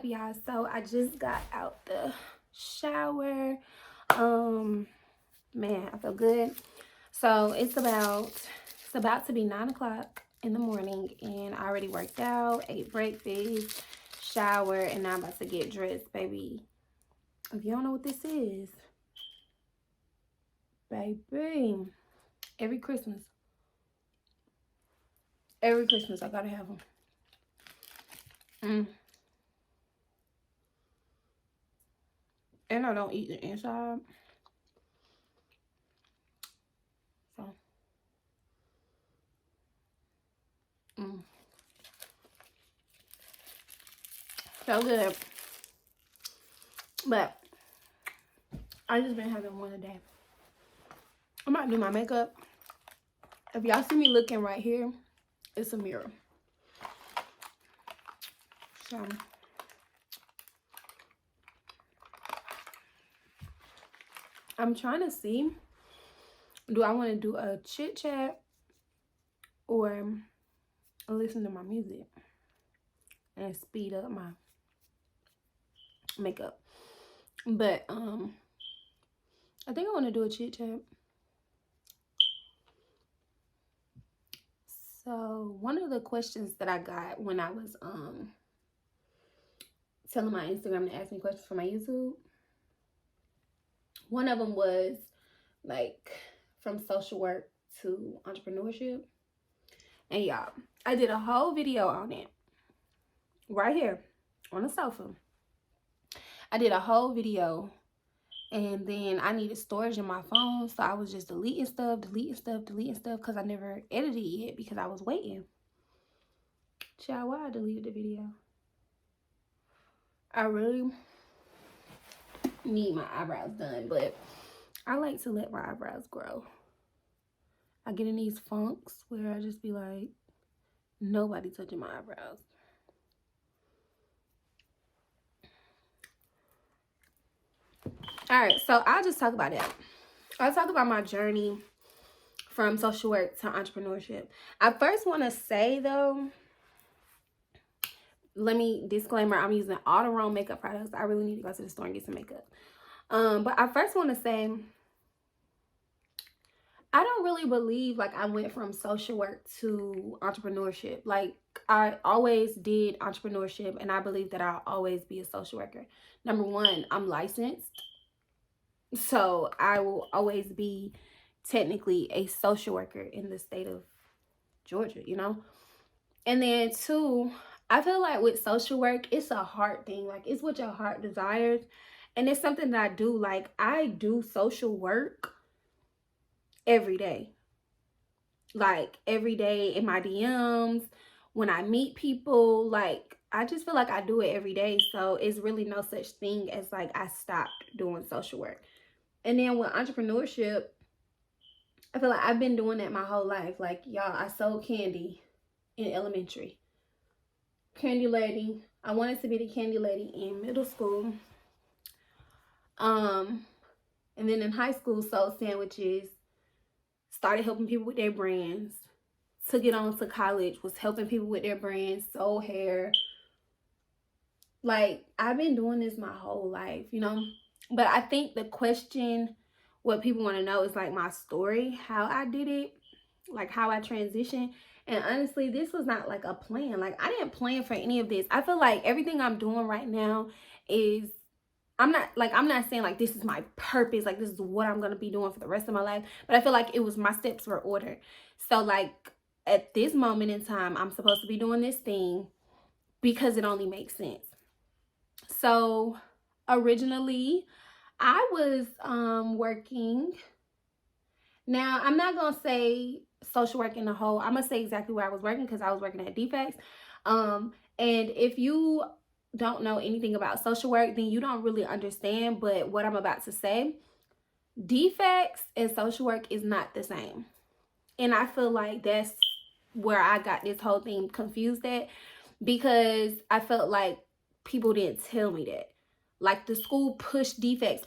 up, y'all? So I just got out the shower. Man, I feel good. So it's about to be 9 o'clock in the morning, and I already worked out, ate breakfast, showered, and now I'm about to get dressed. Baby, if you don't know what this is, baby, every Christmas I gotta have them. And I don't eat the inside. So, so good. But I just been having one a day. I'm about to do my makeup. If y'all see me looking right here, it's a mirror. So I'm trying to see, do I want to do a chit chat or listen to my music and speed up my makeup? But I think I want to do a chit chat. So one of the questions that I got when I was telling my Instagram to ask me questions for my YouTube, one of them was like from social work to entrepreneurship. And y'all, I did a whole video on it right here on the sofa. I did a whole video, and then I needed storage in my phone, so I was just deleting stuff because I never edited it yet because I was waiting. Child, why I deleted the video? I really need my eyebrows done, but I like to let my eyebrows grow. I get in these funks where I just be like, nobody touching my eyebrows. All right, so I'll just talk about that. I'll talk about my journey from social work to entrepreneurship. I first want to say, though, disclaimer, I'm using all the wrong makeup products. I really need to go to the store and get some makeup. But I first want to say, I don't really believe like I went from social work to entrepreneurship. Like, I always did entrepreneurship, and I believe that I'll always be a social worker. Number one, I'm licensed, so I will always be technically a social worker in the state of Georgia, you know? And then two, I feel like with social work, it's a heart thing. Like, it's what your heart desires. And it's something that I do. Like, I do social work every day. Like, every day in my DMs, when I meet people, like, I just feel like I do it every day. So it's really no such thing as like I stopped doing social work. And then with entrepreneurship, I feel like I've been doing that my whole life. Like, y'all, I sold candy in elementary. Candy lady. I wanted to be the candy lady in middle school. And then in high school, sold sandwiches. Started helping people with their brands. Took it on to college. Was helping people with their brands. Sold hair. Like, I've been doing this my whole life, you know. But I think the question, what people want to know is like my story, how I did it, like how I transitioned. And honestly, this was not like a plan. Like, I didn't plan for any of this. I feel like everything I'm doing right now is, I'm not saying like this is my purpose, like this is what I'm going to be doing for the rest of my life. But I feel like it was, my steps were ordered. So like at this moment in time, I'm supposed to be doing this thing because it only makes sense. So originally I was working. Now, I'm not going to say social work in the whole. I'm going to say exactly where I was working because I was working at Defects. And if you don't know anything about social work, then you don't really understand. But what I'm about to say, Defects and social work is not the same. And I feel like that's where I got this whole thing confused at, because I felt like people didn't tell me that. Like, the school pushed defects.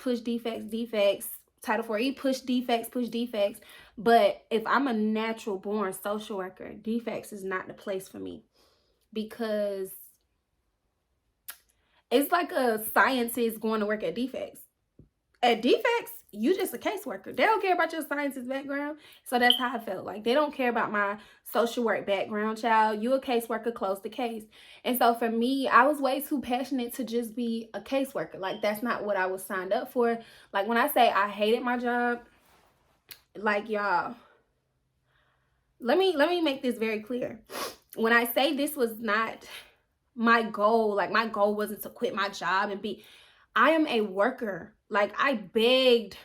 Title 4E pushed defects. But if I'm a natural born social worker, defects is not the place for me, because It's like a scientist going to work at defects. At defects, you just a caseworker. They don't care about your scientist background. So that's how I felt. Like, they don't care about my social work background, child. You a caseworker, close the case. And so for me, I was way too passionate to just be a caseworker. Like, that's not what I was signed up for. Like, when I say I hated my job, like, y'all, let me make this very clear. When I say this was not my goal, like, my goal wasn't to quit my job and be, I am a worker. Like, I begged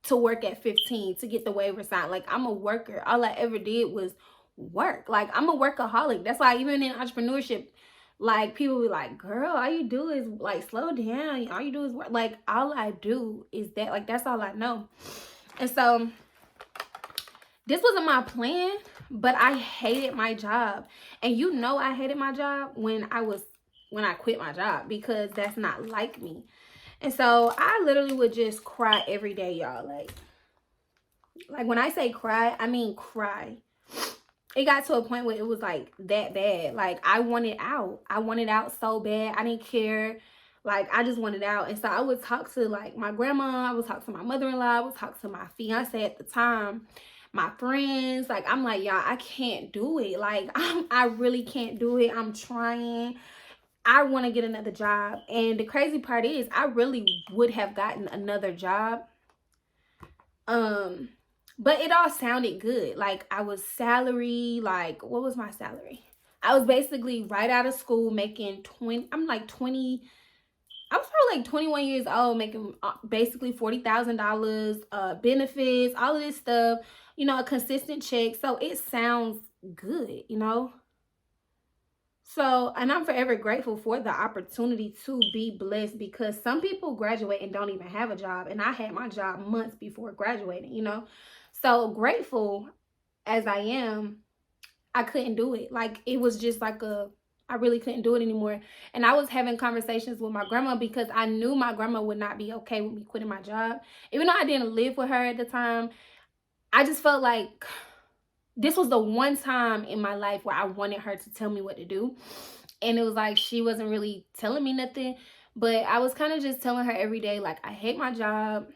to work at 15 to get the waiver signed. Like, I'm a worker. All I ever did was work. Like, I'm a workaholic. That's why even in entrepreneurship, like, people be like, girl, all you do is, like, slow down. All you do is work. Like, all I do is that. Like, that's all I know. And so this wasn't my plan, but I hated my job. And you know I hated my job when I quit my job, because that's not like me. And so I literally would just cry every day, y'all. Like when I say cry, I mean cry. It got to a point where it was like that bad. Like, I wanted out. I wanted out so bad. I didn't care. Like, I just wanted out. And so I would talk to, like, my grandma. I would talk to my mother-in-law. I would talk to my fiance at the time, my friends. Like, I'm like, y'all, I can't do it. Like, I really can't do it. I'm trying. I want to get another job. And the crazy part is, I really would have gotten another job. But it all sounded good. Like, I was salary, like, what was my salary? I was basically right out of school making 20, I'm like 20, I was probably like 21 years old, making basically $40,000, benefits, all of this stuff, you know, a consistent check. So it sounds good, you know? So, and I'm forever grateful for the opportunity to be blessed, because some people graduate and don't even have a job. And I had my job months before graduating, you know? So grateful as I am, I couldn't do it. Like, it was just like I really couldn't do it anymore. And I was having conversations with my grandma, because I knew my grandma would not be okay with me quitting my job. Even though I didn't live with her at the time, I just felt like this was the one time in my life where I wanted her to tell me what to do. And it was like, she wasn't really telling me nothing, but I was kind of just telling her every day, like, I hate my job.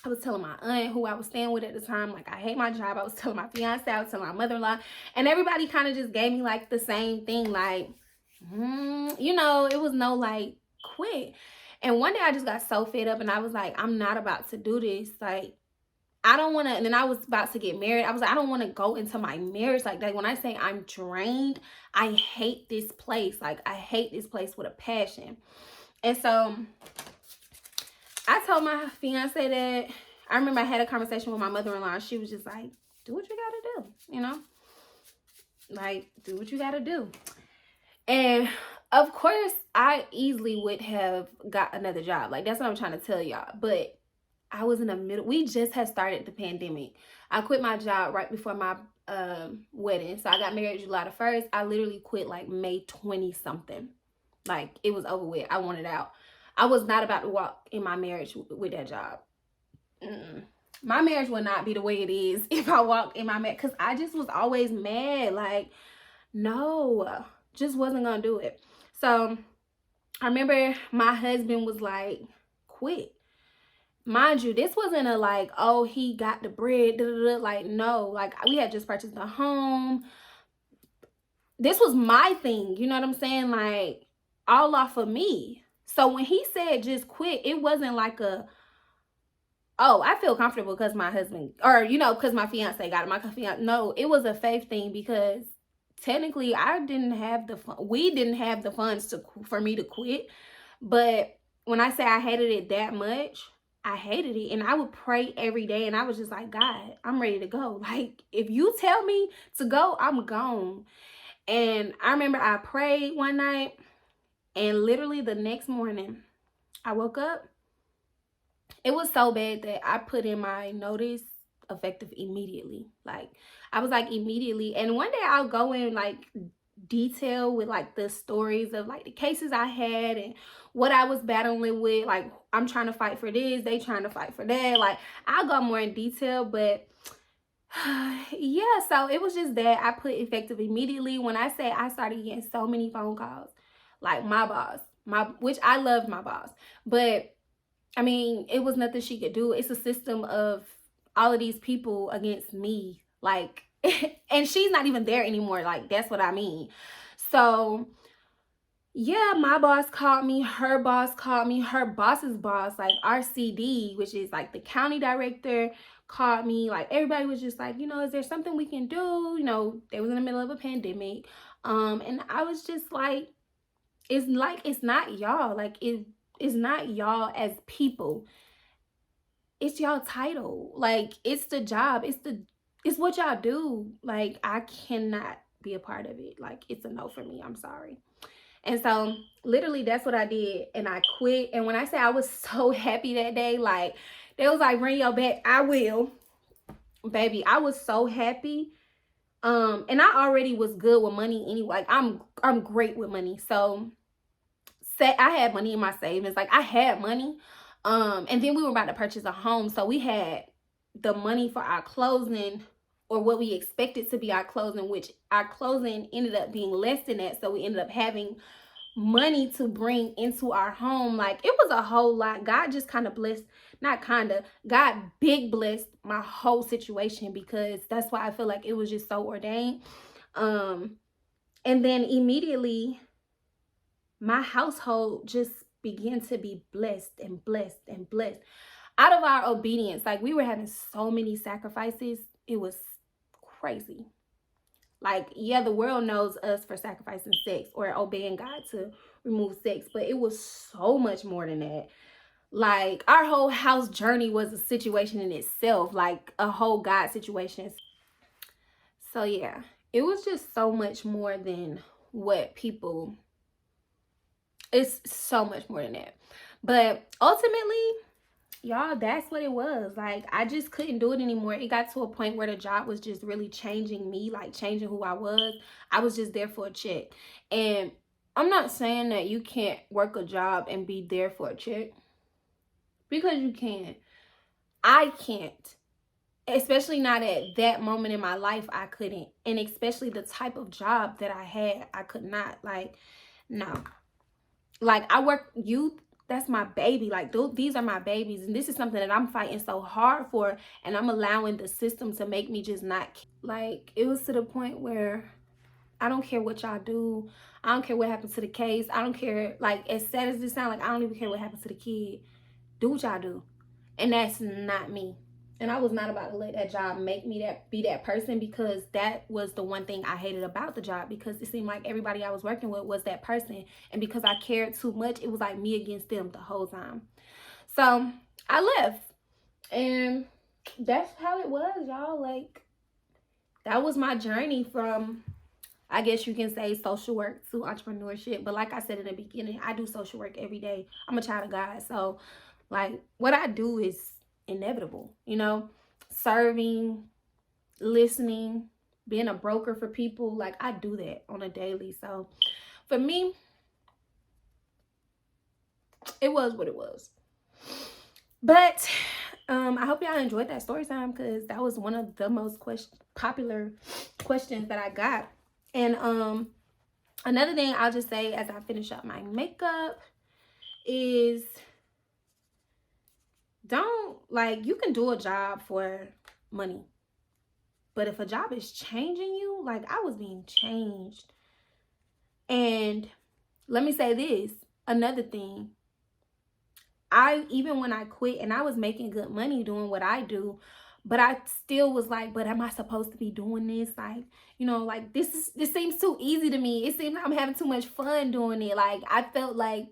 I was telling my aunt, who I was staying with at the time, like, I hate my job. I was telling my fiance, I was telling my mother-in-law, and everybody kind of just gave me like the same thing, like, you know, it was no like quit. And one day I just got so fed up, and I was like, I'm not about to do this. Like, I don't want to. And then I was about to get married. I was like, I don't want to go into my marriage like that. When I say I'm drained, I hate this place. Like, I hate this place with a passion. And so I told my fiance that. I remember I had a conversation with my mother-in-law. She was just like, do what you gotta do, you know? Like, do what you gotta do. And of course, I easily would have got another job. Like, that's what I'm trying to tell y'all. But I was in the middle. We just had started the pandemic. I quit my job right before my wedding. So I got married July the 1st. I literally quit like May 20 something. Like, it was over with. I wanted out. I was not about to walk in my marriage with that job. My marriage would not be the way it is if I walked in my marriage, because I just was always mad. Like, no, just wasn't gonna do it. So I remember my husband was like, quit. Mind you, this wasn't a like, oh, he got the bread, like, no. Like, we had just purchased a home. This was my thing, you know what I'm saying? Like, all off of me. So when he said just quit, it wasn't like a, oh, I feel comfortable because my husband, or, you know, because my fiance got it. My fiance, no, it was a faith thing, because technically I didn't have the we didn't have the funds for me to quit. But when I say I hated it that much, I hated it. And I would pray every day, and I was just like, God, I'm ready to go. Like, if you tell me to go, I'm gone. And I remember I prayed one night, and literally the next morning I woke up. It was so bad that I put in my notice effective immediately. Like, I was like, immediately. And one day I'll go in like detail with like the stories of like the cases I had and what I was battling with. Like, I'm trying to fight for this, they trying to fight for that. Like, I'll go more in detail, but yeah, so it was just that I put effective immediately. When I say I started getting so many phone calls, like, my boss, which I loved my boss, but I mean, it was nothing she could do. It's a system of all of these people against me, like, and she's not even there anymore. Like, that's what I mean. So yeah, my boss called me, her boss called me, her boss's boss, like our CD, which is like the county director, called me. Like, everybody was just like, is there something we can do? They was in the middle of a pandemic. And I was just like, it's not y'all. Like, it's not y'all as people. It's y'all title. Like, it's the job. It's what y'all do. Like, I cannot be a part of it. Like, it's a no for me. I'm sorry. And so literally that's what I did, and I quit. And when I say I was so happy that day, like, they was like, bring your back. I will, baby. I was so happy. And I already was good with money anyway. Like, I'm great with money. So I had money in my savings. Like, I had money. And then we were about to purchase a home. So we had the money for our closing, or what we expected to be our closing, which our closing ended up being less than that. So we ended up having money to bring into our home. Like, it was a whole lot. God just kind of blessed, not kind of, God big blessed my whole situation, because that's why I feel like it was just so ordained. And then immediately my household just began to be blessed and blessed and blessed out of our obedience. Like, we were having so many sacrifices. It was crazy. Like, yeah, the world knows us for sacrificing sex or obeying God to remove sex, but it was so much more than that. Like, our whole house journey was a situation in itself, like a whole God situation. So yeah, it was just so much more than what people, it's so much more than that. But ultimately, y'all, that's what it was. Like, I just couldn't do it anymore. It got to a point where the job was just really changing me, like changing who I was. I was just there for a check. And I'm not saying that you can't work a job and be there for a check, because you can. I can't. Especially not at that moment in my life, I couldn't. And especially the type of job that I had, I could not. Like, no. Like, I work youth. That's my baby. Like, these are my babies. And this is something that I'm fighting so hard for. And I'm allowing the system to make me just not. Like, it was to the point where I don't care what y'all do. I don't care what happens to the case. I don't care. Like, as sad as this sounds, like, I don't even care what happens to the kid. Do what y'all do. And that's not me. And I was not about to let that job make me be that person, because that was the one thing I hated about the job, because it seemed like everybody I was working with was that person. And because I cared too much, it was like me against them the whole time. So I left. And that's how it was, y'all. Like, that was my journey from, I guess you can say, social work to entrepreneurship. But like I said in the beginning, I do social work every day. I'm a child of God. So, like, what I do is inevitable, serving, listening, being a broker for people. Like, I do that on a daily. So for me, it was what it was. But I hope y'all enjoyed that story time, because that was one of the most popular questions that I got. And another thing I'll just say as I finish up my makeup is, don't, like, you can do a job for money, but if a job is changing you, like, I was being changed. And let me say this, another thing, even when I quit and I was making good money doing what I do, but I still was like, but am I supposed to be doing this? Like, like, this seems too easy to me. It seems like I'm having too much fun doing it. Like, I felt like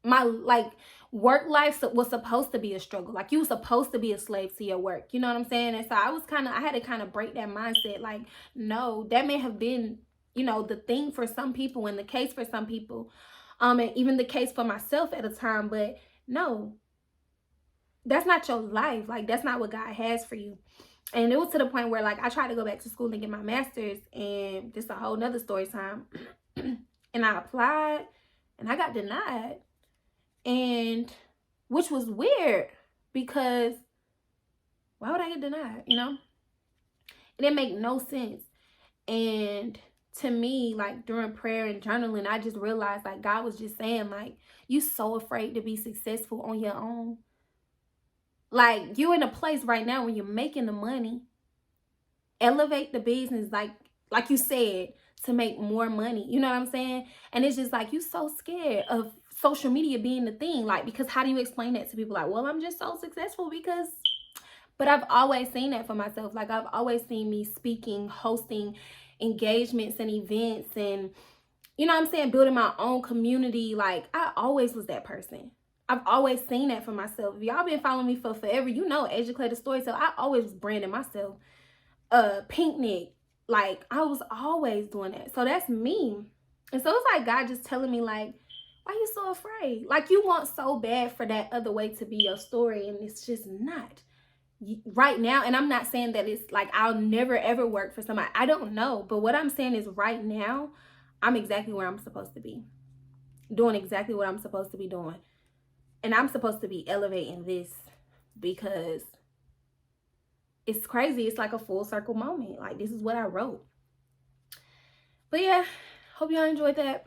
my, like, work life was supposed to be a struggle. Like, you were supposed to be a slave to your work. You know what I'm saying? And so I had to kind of break that mindset. Like, no, that may have been, the thing for some people and the case for some people. And even the case for myself at a time. But no, that's not your life. Like, that's not what God has for you. And it was to the point where, like, I tried to go back to school and get my master's, and this is a whole nother story time. And I applied and I got denied. And which was weird, because why would I get denied? It didn't make no sense. And to me, like during prayer and journaling, I just realized like God was just saying like, you so afraid to be successful on your own. Like you're in a place right now when you're making the money, elevate the business, like you said, to make more money. You know what I'm saying? And it's just like you so scared of social media being the thing. Like, because how do you explain that to people? Like, well, I'm just so successful because, but I've always seen that for myself. Like I've always seen me speaking, hosting engagements and events, and you know what I'm saying, building my own community. Like I always was that person. I've always seen that for myself. If y'all been following me for forever, you know, Educated Storyteller, I always was branding myself. Picnic, like I was always doing that. So that's me. And so it's like God just telling me like, why you so afraid? Like you want so bad for that other way to be your story, and it's just not right now. And I'm not saying that it's like I'll never ever work for somebody. I don't know. But what I'm saying is right now, I'm exactly where I'm supposed to be, doing exactly what I'm supposed to be doing. And I'm supposed to be elevating this because it's crazy. It's like a full circle moment. Like this is what I wrote. But yeah, hope y'all enjoyed that.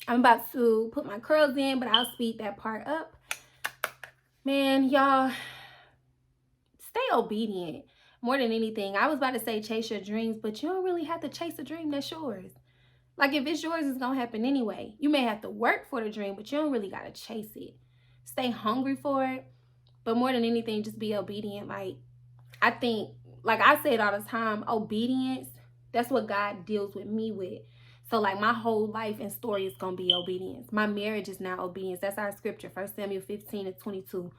I'm about to put my curls in, but I'll speed that part up. Man, y'all, stay obedient more than anything. I was about to say chase your dreams, but you don't really have to chase a dream that's yours. Like if it's yours, it's gonna happen anyway. You may have to work for the dream, but you don't really gotta chase it. Stay hungry for it, but more than anything, just be obedient. Like I think, like I say it all the time, obedience, that's what God deals with me with. So like my whole life and story is gonna be obedience. My marriage is now obedience. That's our scripture, 1 Samuel 15:22.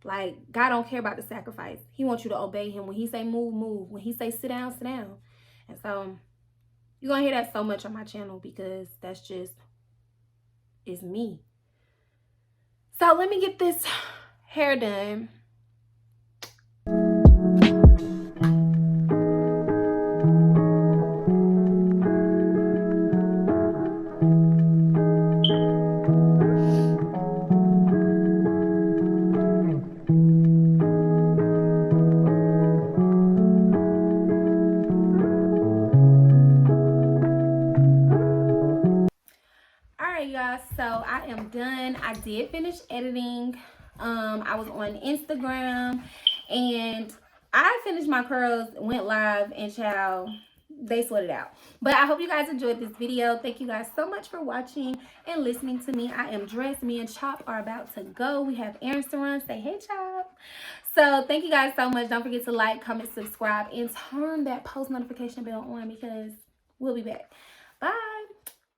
Like God don't care about the sacrifice. He wants you to obey him. When he say move, move. When he say sit down, sit down. And so you're gonna hear that so much on my channel because that's just is me. So let me get this hair done. Y'all, so I am done. I did finish editing. I was on Instagram and I finished my curls, went live, and child, they sorted out. But I hope you guys enjoyed this video. Thank you guys so much for watching and listening to me. I am dressed. Me and Chop are about to go. We have errands to run. Say hey, Chop. So thank you guys so much. Don't forget to like, comment, subscribe, and turn that post notification bell on because we'll be back. Bye.